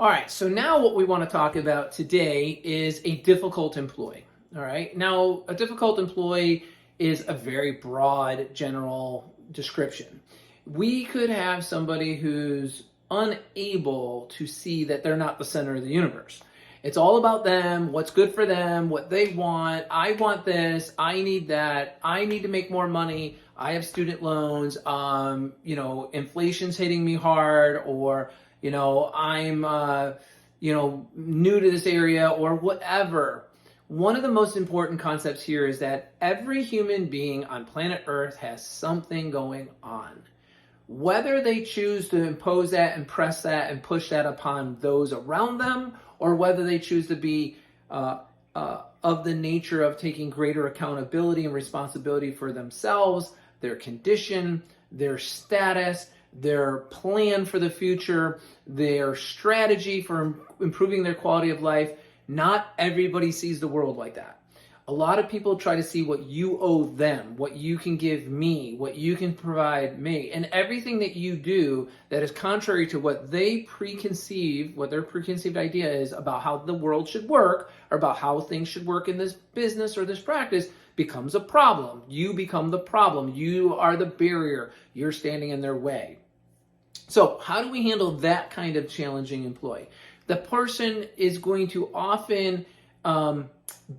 All right, so now what we want to talk about today is a difficult employee. All right, now a difficult employee is a very broad general description. We could have somebody who's unable to see that they're not the center of the universe. It's all about them, what's good for them, what they want. I want this, I need that, I need to make more money, I have student loans, inflation's hitting me hard, or I'm new to this area or whatever. One of the most important concepts here is that every human being on planet Earth has something going on. Whether they choose to impose that and press that and push that upon those around them, or whether they choose to be of the nature of taking greater accountability and responsibility for themselves, their condition, their status, their plan for the future, their strategy for improving their quality of life. Not everybody sees the world like that. A lot of people try to see what you owe them, what you can give me, what you can provide me, and everything that you do that is contrary to what they preconceive, what their preconceived idea is about how the world should work, or about how things should work in this business or this practice, becomes a problem. You become the problem. You are the barrier. You're standing in their way. So how do we handle that kind of challenging employee? The person is going to often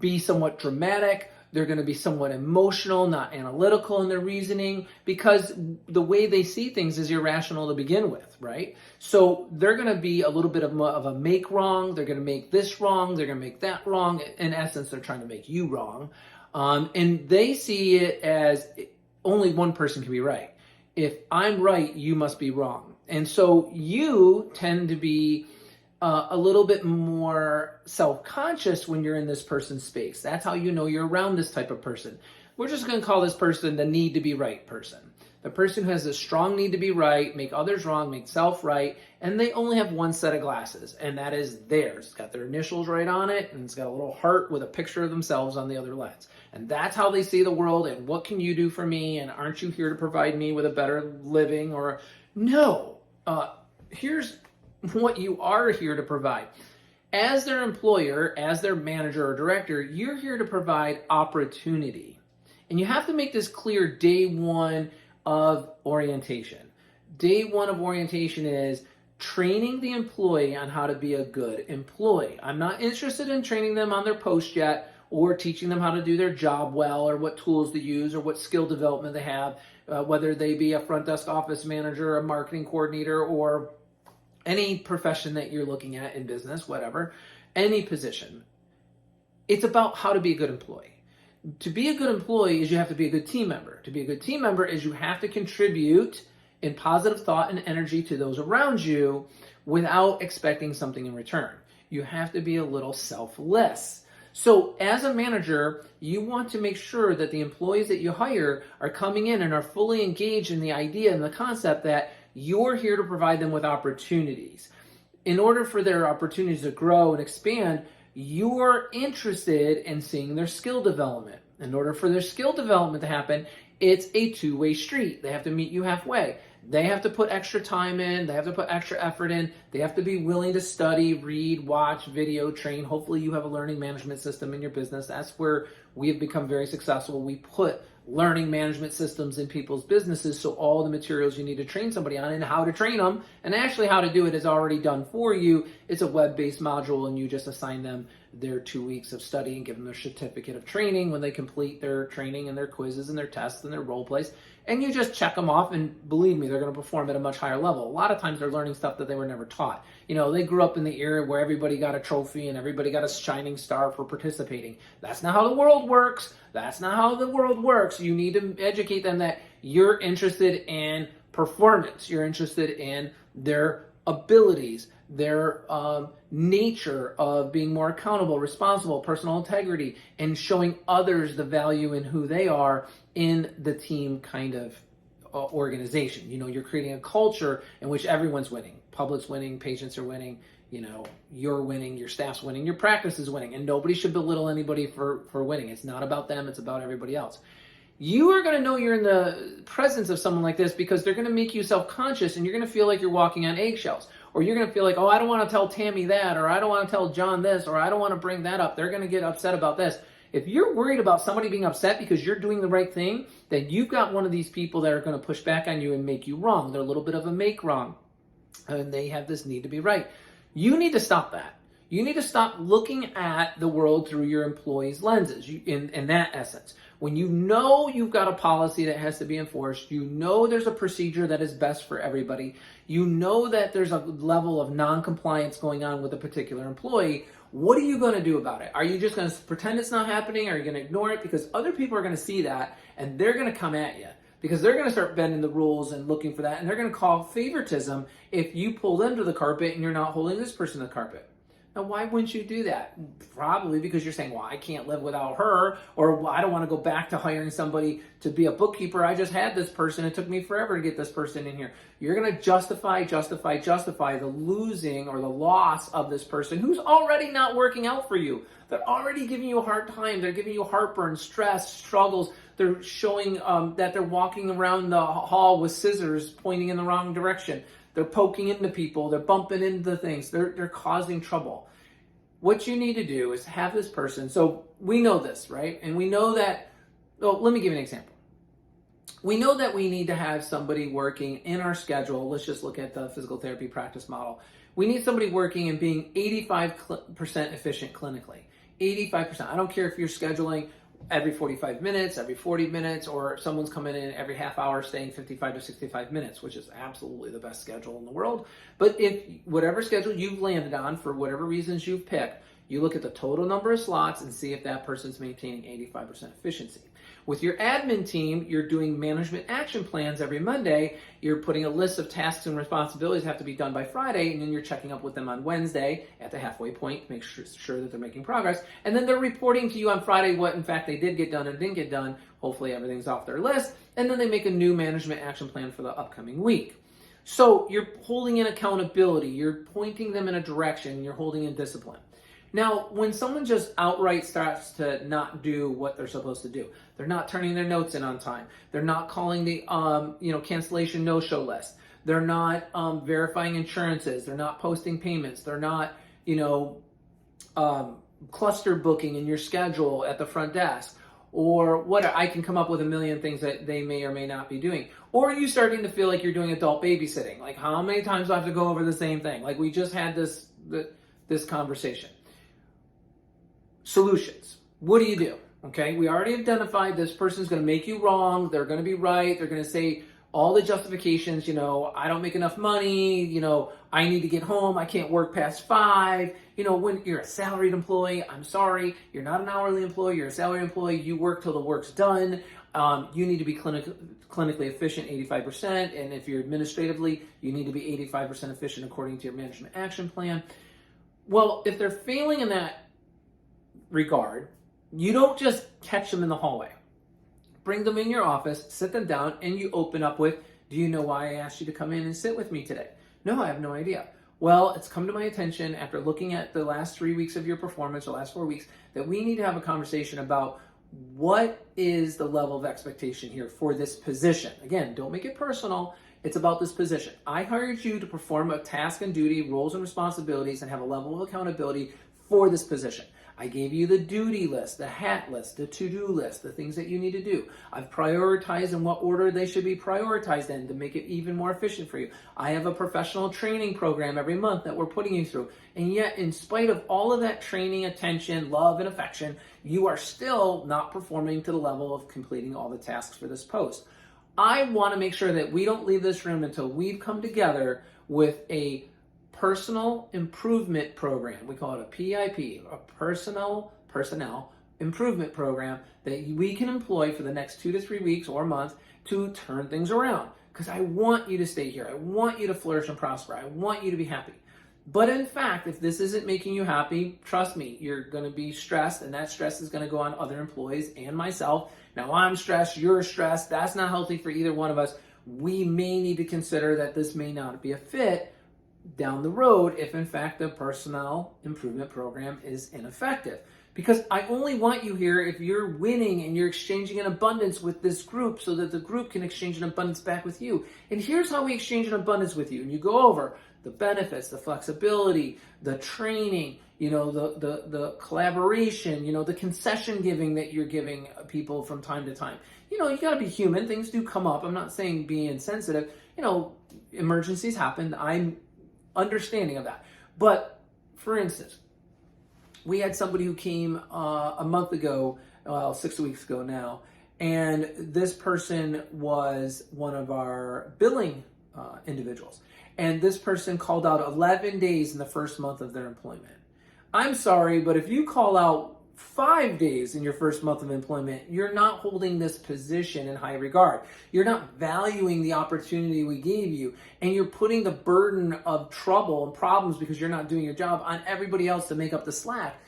be somewhat dramatic. They're going to be somewhat emotional, not analytical in their reasoning, because the way they see things is irrational to begin with, right? So they're going to be a little bit of a make wrong. They're going to make this wrong. They're going to make that wrong. In essence, they're trying to make you wrong. And they see it as only one person can be right. If I'm right, you must be wrong. And so you tend to be a little bit more self-conscious when you're in this person's space. That's how you know you're around this type of person. We're just going to call this person the need to be right person. The person who has a strong need to be right, make others wrong, make self right, and they only have one set of glasses, and that is theirs. It's got their initials right on it, and it's got a little heart with a picture of themselves on the other lens. And that's how they see the world, and what can you do for me, and aren't you here to provide me with a better living, or no. Here's what you are here to provide. As their employer, as their manager or director, you're here to provide opportunity. And you have to make this clear day one of orientation. Day one of orientation is training the employee on how to be a good employee. I'm not interested in training them on their post yet, or teaching them how to do their job well, or what tools to use, or what skill development they have, whether they be a front desk office manager, a marketing coordinator, or any profession that you're looking at in business, whatever, any position. It's about how to be a good employee. To be a good employee is you have to be a good team member. To be a good team member is you have to contribute in positive thought and energy to those around you without expecting something in return. You have to be a little selfless. So as a manager, you want to make sure that the employees that you hire are coming in and are fully engaged in the idea and the concept that you're here to provide them with opportunities. In order for their opportunities to grow and expand, you're interested in seeing their skill development. In order for their skill development to happen, it's a two-way street. They have to meet you halfway. They have to put extra time in. They have to put extra effort in. They have to be willing to study, read, watch, video, train. Hopefully you have a learning management system in your business. That's where we have become very successful. We put learning management systems in people's businesses, so all the materials you need to train somebody on and how to train them, and actually how to do it is already done for you. It's a web-based module, and you just assign them their 2 weeks of study and give them their certificate of training when they complete their training and their quizzes and their tests and their role plays. And you just check them off, and believe me, they're going to perform at a much higher level. A lot of times they're learning stuff that they were never taught. They grew up in the era where everybody got a trophy and everybody got a shining star for participating. That's not how the world works. That's not how the world works. You need to educate them that you're interested in performance. You're interested in their abilities, their nature of being more accountable, responsible, personal integrity, and showing others the value in who they are in the team kind of organization. You're creating a culture in which everyone's winning. Public's winning, patients are winning, you're winning, your staff's winning, your practice is winning, and nobody should belittle anybody for winning. It's not about them, it's about everybody else. You are going to know you're in the presence of someone like this because they're going to make you self-conscious, and you're going to feel like you're walking on eggshells. or you're going to feel like, oh, I don't want to tell Tammy that, or I don't want to tell John this, or I don't want to bring that up. They're going to get upset about this. If you're worried about somebody being upset because you're doing the right thing, then you've got one of these people that are going to push back on you and make you wrong. They're a little bit of a make wrong, and they have this need to be right. You need to stop that. You need to stop looking at the world through your employees' lenses, in that essence. When you know you've got a policy that has to be enforced, you know there's a procedure that is best for everybody, you know that there's a level of non-compliance going on with a particular employee, what are you going to do about it? Are you just going to pretend it's not happening? Are you going to ignore it? Because other people are going to see that, and they're going to come at you. Because they're going to start bending the rules and looking for that, and they're going to call favoritism if you pull them to the carpet and you're not holding this person to the carpet. Now, why wouldn't you do that? Probably because you're saying, well, I can't live without her, or well, I don't want to go back to hiring somebody to be a bookkeeper. I just had this person. It took me forever to get this person in here. You're going to justify the losing or the loss of this person who's already not working out for you. They're already giving you a hard time. They're giving you heartburn, stress, struggles. They're showing that they're walking around the hall with scissors pointing in the wrong direction. They're poking into people. They're bumping into things. They're causing trouble. What you need to do is have this person. So we know this, right? And we know that, well, let me give you an example. We know that we need to have somebody working in our schedule. Let's just look at the physical therapy practice model. We need somebody working and being 85% efficient clinically. 85%. I don't care if you're scheduling every 45 minutes, every 40 minutes, or someone's coming in every half hour staying 55 to 65 minutes, which is absolutely the best schedule in the world. But if whatever schedule you've landed on, for whatever reasons you've picked, you look at the total number of slots and see if that person's maintaining 85% efficiency. With your admin team, you're doing management action plans every Monday. You're putting a list of tasks and responsibilities that have to be done by Friday, and then you're checking up with them on Wednesday at the halfway point to make sure that they're making progress. And then they're reporting to you on Friday what, in fact, they did get done and didn't get done. Hopefully everything's off their list. And then they make a new management action plan for the upcoming week. So you're holding in accountability. You're pointing them in a direction. You're holding in discipline. Now, when someone just outright starts to not do what they're supposed to do, they're not turning their notes in on time, they're not calling the cancellation no-show list, they're not verifying insurances, they're not posting payments, they're not cluster booking in your schedule at the front desk, or what, I can come up with a million things that they may or may not be doing. Or are you starting to feel like you're doing adult babysitting? Like, how many times do I have to go over the same thing? Like, we just had this conversation. Solutions. What do you do? Okay, we already identified this person's going to make you wrong. They're going to be right. They're going to say all the justifications, I don't make enough money, I need to get home. I can't work past 5. When you're a salaried employee, I'm sorry, you're not an hourly employee, you're a salaried employee. You work till the work's done. You need to be clinically efficient 85%. And if you're administratively, you need to be 85% efficient according to your management action plan. Well, if they're failing in that regard, you don't just catch them in the hallway. Bring them in your office, sit them down, and you open up with, do you know why I asked you to come in and sit with me today? No, I have no idea. Well, it's come to my attention after looking at the last 3 weeks of your performance, or last 4 weeks, that we need to have a conversation about what is the level of expectation here for this position. Again, don't make it personal. It's about this position. I hired you to perform a task and duty, roles and responsibilities, and have a level of accountability for this position. I gave you the duty list, the hat list, the to-do list, the things that you need to do. I've prioritized in what order they should be prioritized in to make it even more efficient for you. I have a professional training program every month that we're putting you through. And yet, in spite of all of that training, attention, love, and affection, you are still not performing to the level of completing all the tasks for this post. I want to make sure that we don't leave this room until we've come together with a personal improvement program. We call it a PIP, a personnel improvement program that we can employ for the next 2 to 3 weeks or a month to turn things around. Because I want you to stay here. I want you to flourish and prosper. I want you to be happy. But in fact, if this isn't making you happy, trust me, you're going to be stressed, and that stress is going to go on other employees and myself. Now, I'm stressed, you're stressed. That's not healthy for either one of us. We may need to consider that this may not be a fit. down the road if in fact the personnel improvement program is ineffective. Because I only want you here if you're winning and you're exchanging an abundance with this group so that the group can exchange an abundance back with you. And here's how we exchange an abundance with you. And you go over the benefits, the flexibility, the training, the collaboration, the concession giving that you're giving people from time to time. You got to be human. Things do come up. I'm not saying be insensitive. Emergencies happen. I'm understanding of that. But for instance, we had somebody who came a month ago, 6 weeks ago now, and this person was one of our billing individuals. And this person called out 11 days in the first month of their employment. I'm sorry, but if you call out 5 days in your first month of employment, you're not holding this position in high regard. You're not valuing the opportunity we gave you, and you're putting the burden of trouble and problems because you're not doing your job on everybody else to make up the slack.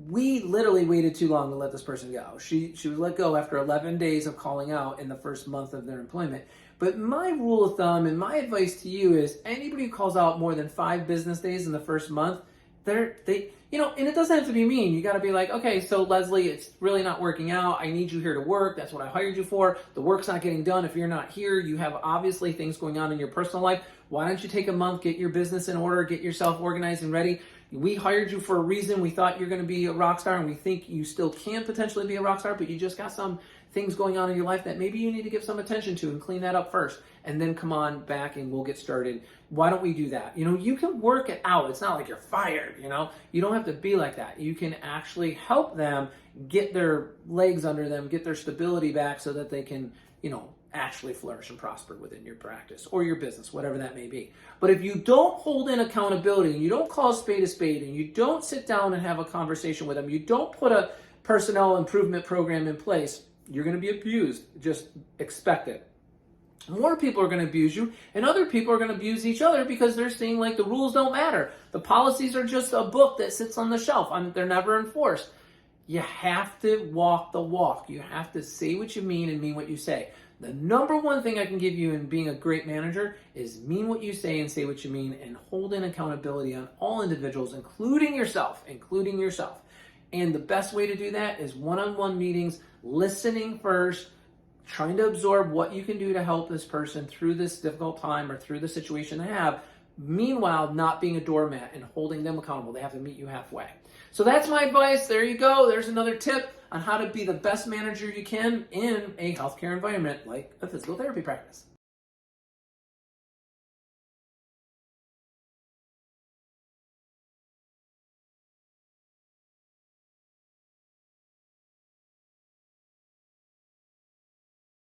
We literally waited too long to let this person go. She was let go after 11 days of calling out in the first month of their employment. But my rule of thumb and my advice to you is anybody who calls out more than 5 business days in the first month, and it doesn't have to be mean. You got to be like, okay, so Leslie, it's really not working out. I need you here to work. That's what I hired you for. The work's not getting done. If you're not here, you have obviously things going on in your personal life. Why don't you take a month, get your business in order, get yourself organized and ready? We hired you for a reason. We thought you're going to be a rock star, and we think you still can potentially be a rock star, but you just got some things going on in your life that maybe you need to give some attention to and clean that up first, and then come on back and we'll get started. Why don't we do that? You can work it out. It's not like you're fired, You don't have to be like that. You can actually help them get their legs under them, get their stability back so that they can, actually flourish and prosper within your practice or your business, whatever that may be. But if you don't hold in accountability and you don't call a spade and you don't sit down and have a conversation with them, you don't put a personnel improvement program in place, you're going to be abused. Just expect it. More people are going to abuse you, and other people are going to abuse each other because they're seeing like the rules don't matter. The policies are just a book that sits on the shelf. They're never enforced. You have to walk the walk. You have to say what you mean and mean what you say. The number one thing I can give you in being a great manager is mean what you say and say what you mean, and hold in accountability on all individuals, including yourself. And the best way to do that is one-on-one meetings, listening first, trying to absorb what you can do to help this person through this difficult time or through the situation they have. Meanwhile, not being a doormat and holding them accountable. They have to meet you halfway. So that's my advice. There you go. There's another tip on how to be the best manager you can in a healthcare environment like a physical therapy practice.